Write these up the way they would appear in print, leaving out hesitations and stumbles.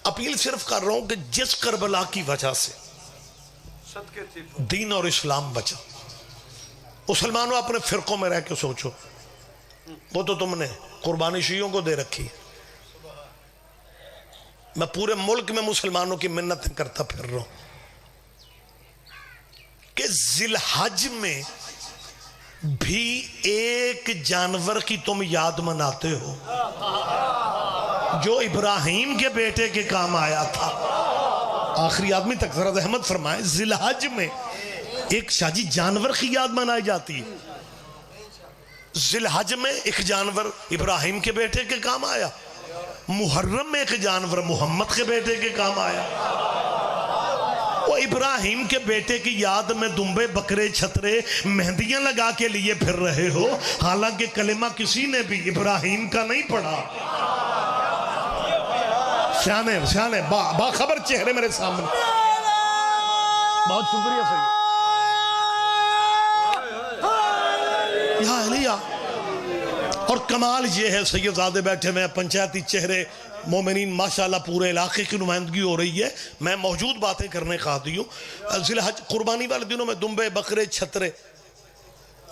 Appeal सिर्फ कर रहा हूं कि जिस करबला की वजह से दीन और इस्लाम बचा, मुसलमानों अपने फिरकों में रह के सोचो, वो तो तुमने कुर्बानी शियों को दे रखी है। मैं पूरे मुल्क में मुसलमानों की मिन्नत करता फिर रहा हूं कि जिलहज में भी एक जानवर की तुम याद मनाते हो जो इब्राहिम के बेटे के काम आया था। आखिरी आदमी तक जरा रहमत फरमाए, जिलहज में एक शाजी जानवर की याद मनाई जाती है। जिलहज में एक जानवर इब्राहिम के बेटे के काम आया, मुहर्रम में एक जानवर मोहम्मद के बेटे के काम आया। वो इब्राहिम के बेटे की याद में दुम्बे बकरे छतरे मेहंदियां लगा के लिए फिर रहे हो, हालांकि कलेमा किसी ने भी इब्राहिम का नहीं पढ़ा। शाने शाने बाखबर चेहरे मेरे सामने, बहुत शुक्रिया सही। और कमाल ये है सैयदजादे बैठे हुए हैं, पंचायती चेहरे मोमिनीन माशाल्लाह, पूरे इलाके की नुमाइंदगी हो रही है। मैं मौजूद बातें करने का आदी हूँ। जिलहज कुर्बानी वाले दिनों में दुम्बे बकरे छतरे,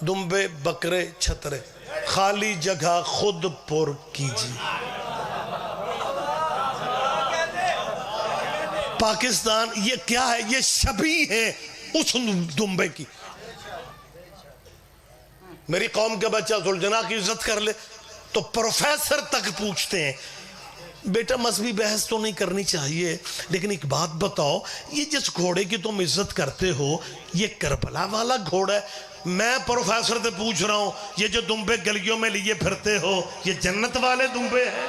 दुम्बे बकरे छतरे, खाली जगह खुद पुर कीजिए। पाकिस्तान ये क्या है? ये शबी है उस दुम्बे की। मेरी कौम का बच्चा सुलझना की इज्जत कर ले तो प्रोफेसर तक पूछते हैं, बेटा मजहबी बहस तो नहीं करनी चाहिए, लेकिन एक बात बताओ, ये जिस घोड़े की तुम इज्जत करते हो ये करबला वाला घोड़ा है? मैं प्रोफेसर से पूछ रहा हूं, ये जो दुम्बे गलियों में लिए फिरते हो ये जन्नत वाले दुम्बे हैं?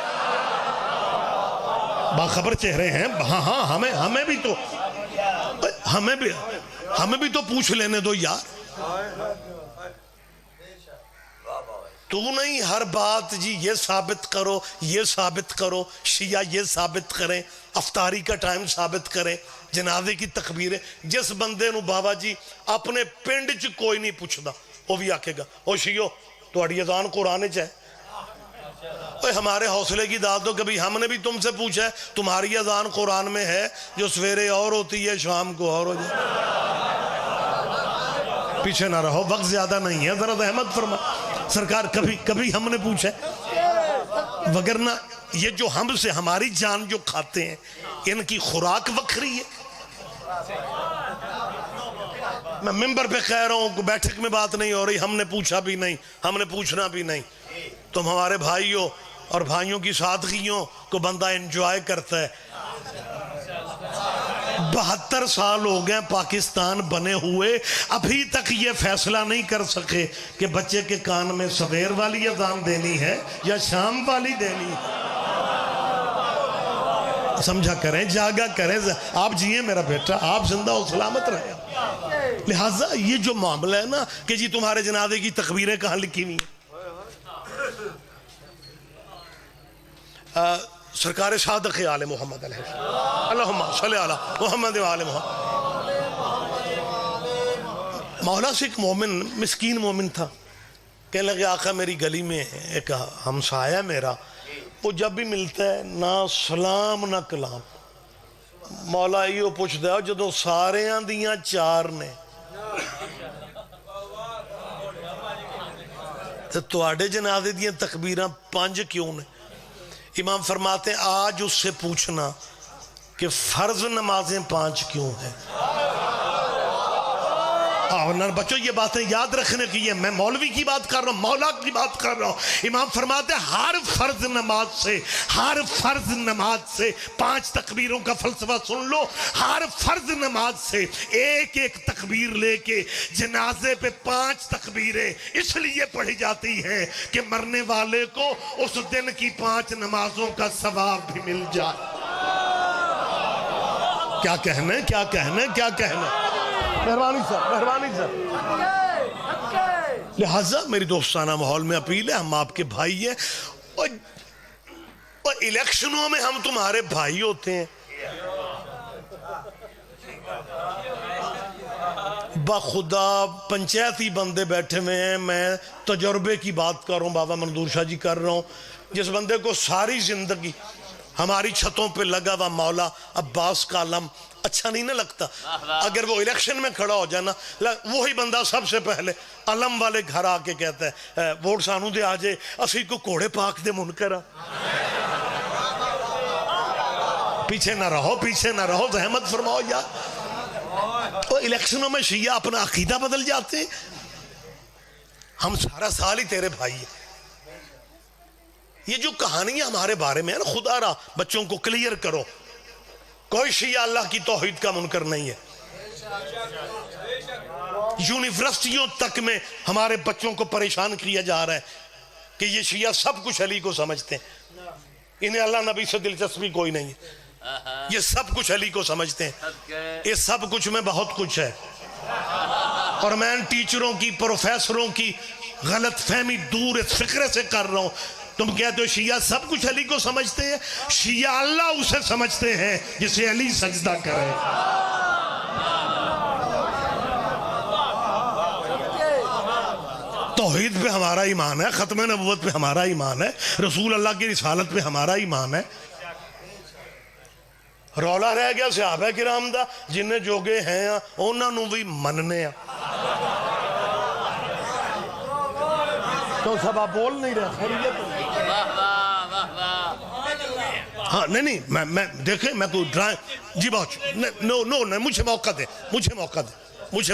बाखबर चेहरे हैं। हाँ हाँ, हमें भी तो पूछ लेने दो यार। तू नहीं हर बात जी ये साबित करो, ये साबित करो, शिया ये साबित करें, अफ्तारी का टाइम साबित करें, जनाजे की तकबीरें। जिस बंदे नू बाबा जी अपने पिंड च कोई नहीं पूछता वो भी आखेगा ओ शियो तुहाड़ी अज़ान कुरान च है। ओए हमारे हौसले की दाद दो, कभी हमने भी तुमसे पूछा है तुम्हारी अज़ान कुरान में है जो सवेरे और होती है शाम को और हो जाए? पीछे ना रहो, वक्त ज्यादा नहीं है, जरा रहमत फरमा सरकार। कभी हमने पूछा, वगरना ये जो हमसे हमारी जान जो खाते हैं इनकी खुराक वखरी है। मैं मिंबर पे कह रहा हूं, बैठक में बात नहीं हो रही, हमने पूछा भी नहीं, हमने पूछना भी नहीं। तुम हमारे भाइयों और भाइयों की सादगियों को बंदा एंजॉय करता है। 72 साल हो गए पाकिस्तान बने हुए, अभी तक ये फैसला नहीं कर सके कि बच्चे के कान में सवेर वाली अज़ान देनी है या शाम वाली देनी है। समझा करें, जागा करें। आप जिए मेरा बेटा, आप जिंदा और सलामत रहे। लिहाजा ये जो मामला है ना कि जी तुम्हारे जनाजे की तकबीरें कहाँ लिखी हुई हैं, सरकार सादक़ आले मोहम्मद अल्लाहुम्मा सल्ली अला मोहम्मद व आले मोहम्मद। मौला से एक मोमिन, मिस्कीन मोमिन था, कहने लगे आका मेरी गली में एक हमसाया मेरा, वो जब भी मिलता है ना सलाम ना कलाम। मौला यो पुछदा है जदों सारियां दियां चार ने ते तुहाडे जनाजे दियां तकबीरां 5 क्यों ने? इमाम फरमाते हैं आज उससे पूछना कि फर्ज नमाजें 5 क्यों हैं। बच्चों ये बातें याद रखने की है, मैं मौलवी की बात कर रहा हूँ, मौला की बात कर रहा हूँ। इमाम फरमाते हैं हर फर्ज नमाज से 5 तकबीरों का फलसफा सुन लो। हर फर्ज नमाज से एक एक तकबीर लेके जनाजे पे 5 तकबीरें इसलिए पढ़ी जाती हैं कि मरने वाले को उस दिन की 5 नमाजों का सवाब भी मिल जाए। क्या कहना है, क्या कहना है, क्या कहना है? मेहरबानी सर, मेहरबानी सर। लिहाजा मेरी दोस्ताना माहौल में अपील है, हम आपके भाई हैं और इलेक्शनों में हम तुम्हारे भाई होते हैं। बखुदा पंचायती बंदे बैठे हुए हैं, मैं तजर्बे की बात कर रहा हूँ, बाबा मंजूर शाह जी कर रहा हूँ। जिस बंदे को सारी जिंदगी हमारी छतों पे लगा हुआ मौला अब्बास का अलम अच्छा नहीं ना लगता? अगर वो इलेक्शन में खड़ा हो जाए ना, वही बंदा सबसे पहले अलम वाले घर आके कहता है वोट सानू दे आ जाए, असी को घोड़े पाक दे मुनकर। पीछे ना रहो, पीछे ना रहो, रहमत फरमाओ यार। वो इलेक्शनों में शिया अपना अकीदा बदल जाते हैं। हम सारा साल ही तेरे भाई है। ये जो कहानियां हमारे बारे में है ना, खुदा रहा बच्चों को क्लियर करो, कोई शिया अल्लाह की तौहीद का मुनकर नहीं है। यूनिवर्सिटियों तक में हमारे बच्चों को परेशान किया जा रहा है कि ये शिया सब कुछ अली को समझते हैं, इन्हें अल्लाह नबी से दिलचस्पी कोई नहीं है, ये सब कुछ अली को समझते हैं। ये सब कुछ में बहुत कुछ है। और मैं टीचरों की, प्रोफेसरों की गलत फहमी दूर इस फिक्रे से कर रहा हूं। तुम कहते हो शिया सब कुछ अली को समझते हैं, शिया अल्लाह उसे समझते हैं जिसे अली सजदा करे। तौहीद पे हमारा ईमान है, खत्म नबुव्वत पे हमारा ईमान है, रसूल अल्लाह की रिसालत पे हमारा ईमान है। रौला रह गया सहाबा किराम दा, जिन्हें जोगे हैं उन्होंने भी मनने आ। तो सब आप बोल नहीं रहे, खैरियत? हाँ नहीं, मैं देखे, मैं कोई ड्राइंग जी बहुत नो नो नहीं, मुझे मौका दे, मुझे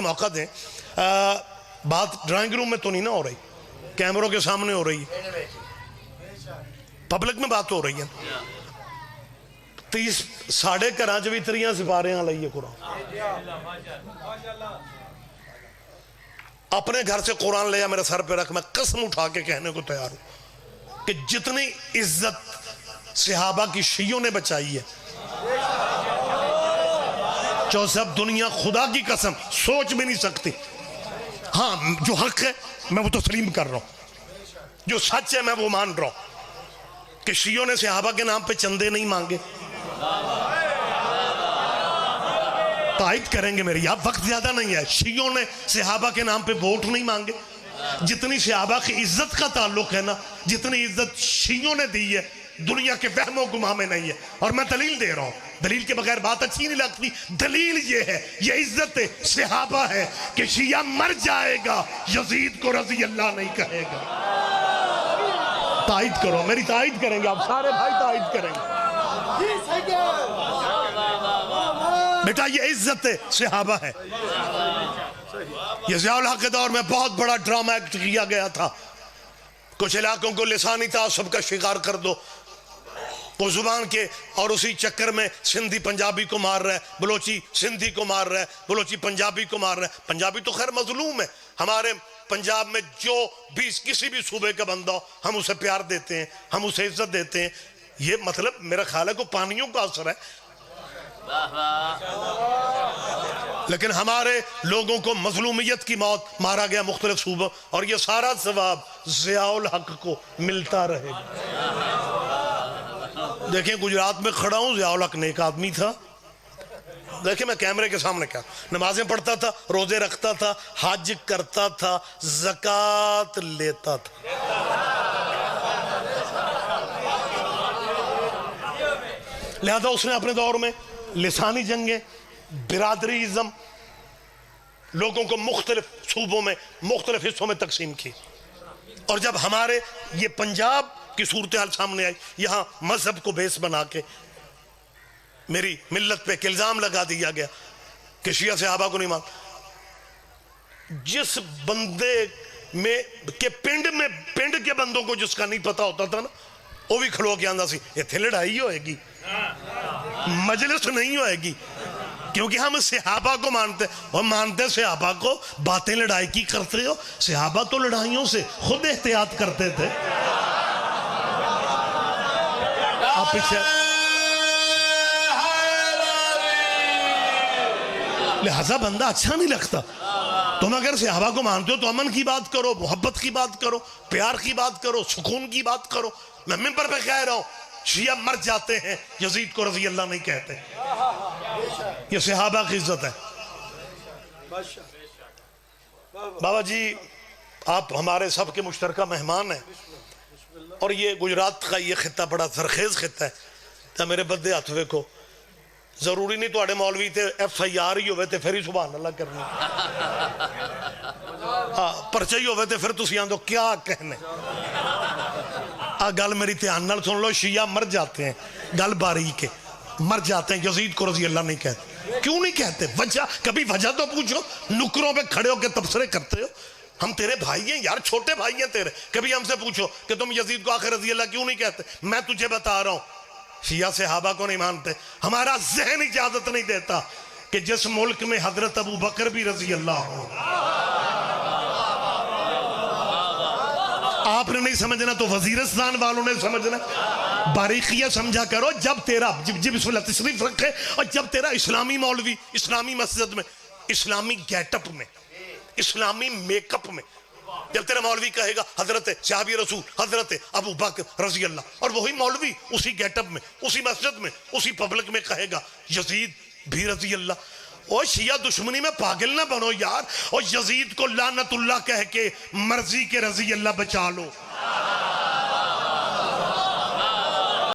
मौका दे। बात ड्राइंग रूम में तो नहीं ना हो रही, कैमरों के सामने हो रही है, पब्लिक में बात हो रही है। 30 साढ़े घर च भी 3 सिपारियां लाइए कुरान। अपने घर से कुरान लिया, मेरे सर पे रख, मैं कसम उठा के कहने को तैयार हूं कि जितनी इज्जत सहाबा की शियों ने बचाई है, जो सब दुनिया खुदा की कसम सोच भी नहीं सकती। हाँ, जो हक है मैं वो तस्लीम कर रहा हूं, जो सच है मैं वो मान रहा हूं कि शियों ने सहाबा के नाम पे चंदे नहीं मांगे। तायद करेंगे मेरी, आप वक्त ज्यादा नहीं है। शियों ने सहाबा के नाम पे वोट नहीं मांगे। जितनी सहाबा की इज्जत का ताल्लुक है ना, जितनी इज्जत शियों ने दी है, दुनिया के वहमो गुमा में नहीं है। और मैं दलील दे रहा हूं, दलील के बगैर बात अच्छी नहीं लगती। दलील ये है, ये इज्जत सहाबा है कि शिया मर जाएगा, यजीद को रजी अल्लाह नहीं कहेगा। तायद करो, मेरी तायद करेंगे आप सारे भाई, तायद करेंगे बेटा, ये इज्जत सहाबा है। ये ज़ियाउल हक के दौर में बहुत बड़ा ड्रामा एक्ट किया गया था। कुछ इलाकों को लिसानी तासुब का शिकार कर दो, वो जुबान के, और उसी चक्कर में सिंधी पंजाबी को मार रहा है, बलोची सिंधी को मार रहा है, बलोची पंजाबी को मार रहा है। पंजाबी तो खैर मजलूम है। हमारे पंजाब में जो भी किसी भी सूबे का बंदा हो, हम उसे प्यार देते हैं, हम उसे इज्जत देते हैं। ये मतलब मेरा ख्याल है को पानियों का असर है। लेकिन हमारे लोगों को मजलूमियत की मौत, मारा गया मुख्तलिफ सूबों, और ये सारा सवाब ज़ियाउल हक को मिलता रहेगा। देखिए गुजरात में खड़ा हूं, ज़ियाउल हक नेक आदमी था। देखिए मैं कैमरे के सामने क्या, नमाजें पढ़ता था, रोजे रखता था, हज करता था, ज़कात लेता था। लिहाजा उसने अपने दौर में लिसानी जंगे, बिरादरीज़म, लोगों को मुख्तलिफ सूबों में, मुख्तलिफ हिस्सों में तकसीम की। और जब हमारे ये पंजाब की सूरत हाल सामने आई, यहाँ मजहब को बेस बना के मेरी मिल्लत पे इल्जाम लगा दिया गया कि शिया सहाबा को नहीं मान। जिस बंदे में के पिंड के बंदों को जिसका नहीं पता होता था ना, वो भी खड़ो के आंदा सी इत्थे लड़ाई होएगी, मजलिस नहीं होएगी, क्योंकि हम सहाबा को मानते, और मानते सहाबा को, बातें लड़ाई की करते हो। सहाबा तो लड़ाइयों से खुद एहतियात करते थे। आप पीछे, लिहाजा बंदा अच्छा नहीं लगता। तुम अगर सहाबा को मानते हो तो अमन की बात करो, मोहब्बत की बात करो, प्यार की बात करो, सुकून की बात करो। मैं मिंबर पे कह रहा हूं, शिया मर जाते हैं, यजीद को रजी अल्लाह नहीं कहते। ये सहाबा की इज्जत है। बाबा जी आप हमारे सबके मुश्तरका मेहमान हैं, और ये गुजरात का ये खित्ता बड़ा सरखेज खित्ता है। तो मेरे बदे हथ वेखो, जरूरी नहीं तुहाडे मौलवी ते FIR ही होवे ते फिर ही सुभान अल्लाह करनी, हाँ परचा ही होवे ते फिर तुसीं आंदो क्या कहने। आ गल मेरी ध्यान नाल सुन लो, शिया मर जाते हैं, गल बारीक है, मर जाते हैं। यजीद को रजी अल्लाह नहीं कहते, क्यों नहीं कहते? वजह, कभी वजह तो पूछो। नुकरों पे खड़े होकर तबसरे करते हो, हम तेरे भाई हैं यार, छोटे भाई हैं तेरे, कभी हमसे पूछो कि तुम यजीद को आखिर रजी अल्लाह क्यों नहीं कहते? मैं तुझे बता रहा हूं, शिया सहाबा को नहीं मानते, हमारा जहन इजाजत नहीं देता कि जिस मुल्क में हजरत अबू बकर भी रजी अल्लाह हो। आपने नहीं समझना तो वजीरिस्तान वालों ने समझना। बारीकियां समझा करो। जब तेरा तशरीफ रखे और जब तेरा इस्लामी मौलवी इस्लामी मस्जिद में, इस्लामी गेटअप में, इस्लामी मेकअप में, जब तेरा मौलवी कहेगा हजरत सहाबी रसूल हजरत अबू बकर रजी अल्लाह, और वही मौलवी उसी गेटअप में, उसी मस्जिद में, उसी पब्लिक में कहेगा यजीद भी रजी अल्लाह। और शिया दुश्मनी में पागल ना बनो यार, और यजीद को लानतुल्लाह कह के मर्जी के रजी अल्लाह बचा लो।